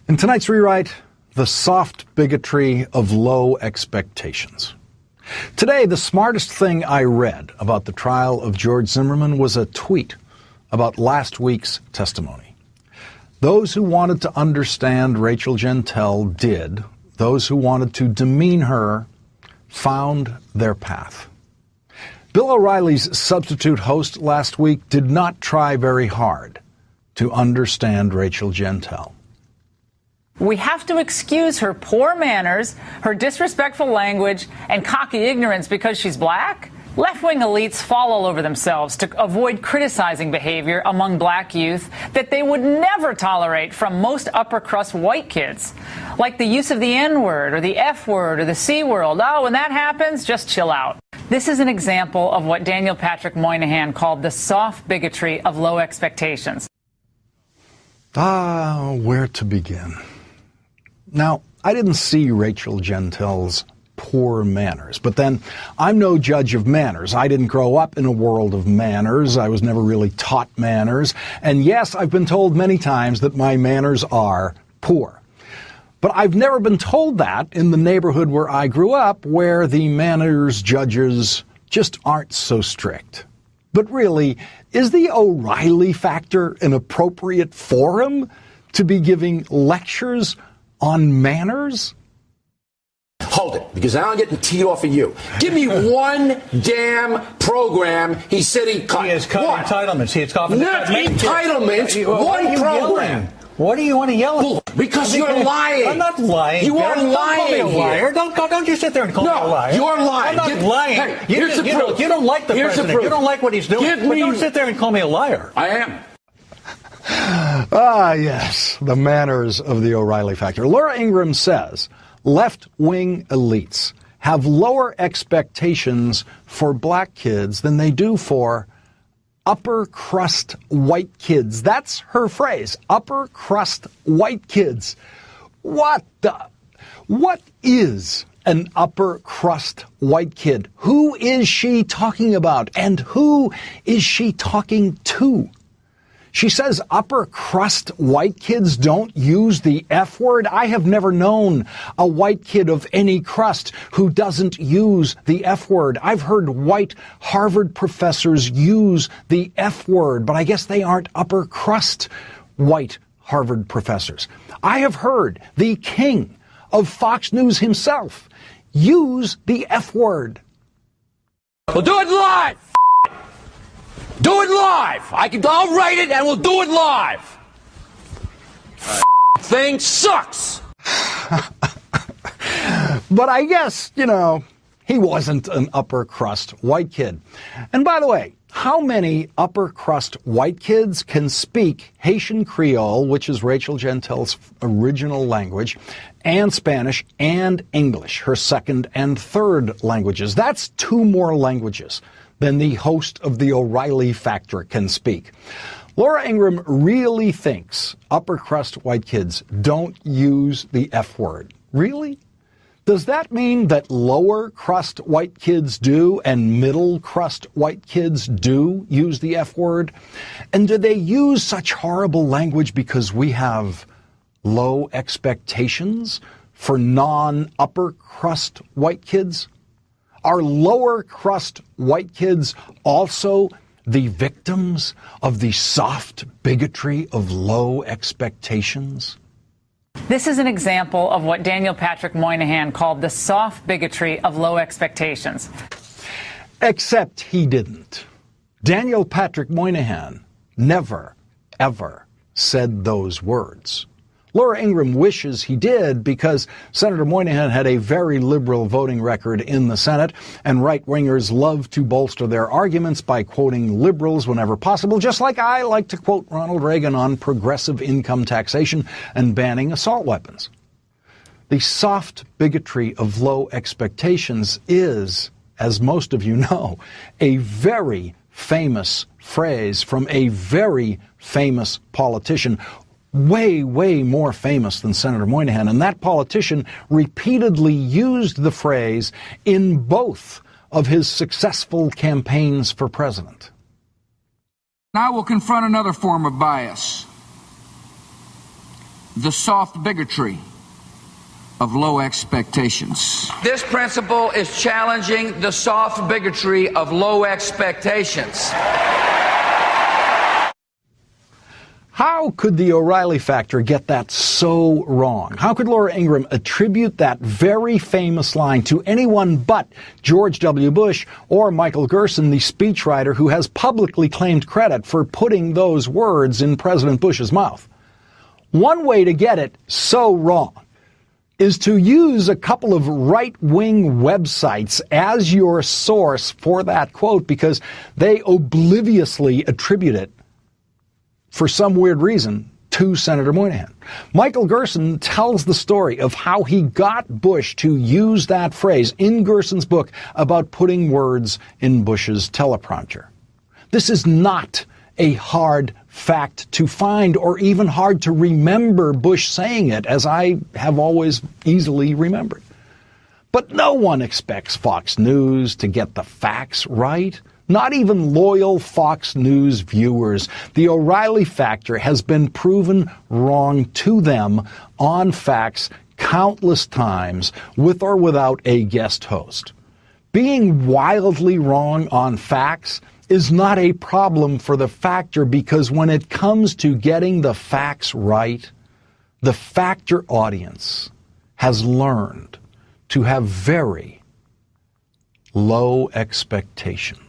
In tonight's rewrite, the soft bigotry of low expectations. Today, the smartest thing I read about the trial of George Zimmerman was a tweet about last week's testimony. Those who wanted to understand Rachel Jeantel did. Those who wanted to demean her found their path. Bill O'Reilly's substitute host last week did not try very hard to understand Rachel Jeantel. We have to excuse her poor manners, her disrespectful language, and cocky ignorance because she's black? Left-wing elites fall all over themselves to avoid criticizing behavior among black youth that they would never tolerate from most upper-crust white kids, like the use of the N-word or the F-word or the C-word. Oh, when that happens, just chill out. This is an example of what Daniel Patrick Moynihan called the soft bigotry of low expectations. Where to begin? Now, I didn't see Rachel Jeantel's poor manners, but then I'm no judge of manners. I didn't grow up in a world of manners. I was never really taught manners. And yes, I've been told many times that my manners are poor. But I've never been told that in the neighborhood where I grew up, where the manners judges just aren't so strict. But really, is the O'Reilly factor an appropriate forum to be giving lectures on manners? Hold it, because now I'm getting teed off of you. Give me one damn program he said he cut. He has cut entitlements. He has cut not entitlements. One program. What do you want to yell at? Because you're lying. I'm not lying. You are lying. Don't call me a liar. Don't you sit there and call me a liar. No, you're lying. I'm not lying. Hey, here's the proof. You don't like the president. You don't like what he's doing. But don't sit there and call me a liar. I am. Yes, the manners of the O'Reilly factor. Laura Ingraham says left-wing elites have lower expectations for black kids than they do for upper-crust white kids. That's her phrase, upper-crust white kids. What is an upper-crust white kid? Who is she talking about? And who is she talking to? She says upper-crust white kids don't use the F word. I have never known a white kid of any crust who doesn't use the F word. I've heard white Harvard professors use the F word, but I guess they aren't upper-crust white Harvard professors. I have heard the king of Fox News himself use the F word. We'll do it live. Do it live. I'll write it and we'll do it live. Thing sucks. But I guess, he wasn't an upper crust white kid. And by the way, how many upper crust white kids can speak Haitian Creole, which is Rachel Jeantel's original language, and Spanish and English, her second and third languages? That's 2 more languages than the host of the O'Reilly factor can speak. Laura Ingraham really thinks upper crust white kids don't use the F word. Really? Does that mean that lower crust white kids do and middle crust white kids do use the F word? And do they use such horrible language because we have low expectations for non-upper crust white kids? Are lower crust white kids also the victims of the soft bigotry of low expectations? This is an example of what Daniel Patrick Moynihan called the soft bigotry of low expectations. Except he didn't. Daniel Patrick Moynihan never, ever said those words. Laura Ingraham wishes he did because Senator Moynihan had a very liberal voting record in the Senate, and right-wingers love to bolster their arguments by quoting liberals whenever possible, just like I like to quote Ronald Reagan on progressive income taxation and banning assault weapons. The soft bigotry of low expectations is, as most of you know, a very famous phrase from a very famous politician, way, way more famous than Senator Moynihan. And that politician repeatedly used the phrase in both of his successful campaigns for president. I will confront another form of bias. the soft bigotry of low expectations. This principle is challenging the soft bigotry of low expectations. How could the O'Reilly factor get that so wrong? How could Laura Ingraham attribute that very famous line to anyone but George W. Bush or Michael Gerson, the speechwriter who has publicly claimed credit for putting those words in President Bush's mouth? One way to get it so wrong is to use a couple of right-wing websites as your source for that quote because they obliviously attribute it, for some weird reason, to Senator Moynihan. Michael Gerson tells the story of how he got Bush to use that phrase in Gerson's book about putting words in Bush's teleprompter. This is not a hard fact to find or even hard to remember Bush saying it, as I have always easily remembered. But no one expects Fox News to get the facts right. Not even loyal Fox News viewers. The O'Reilly factor has been proven wrong to them on facts countless times, with or without a guest host. Being wildly wrong on facts is not a problem for the factor because when it comes to getting the facts right, the factor audience has learned to have very low expectations.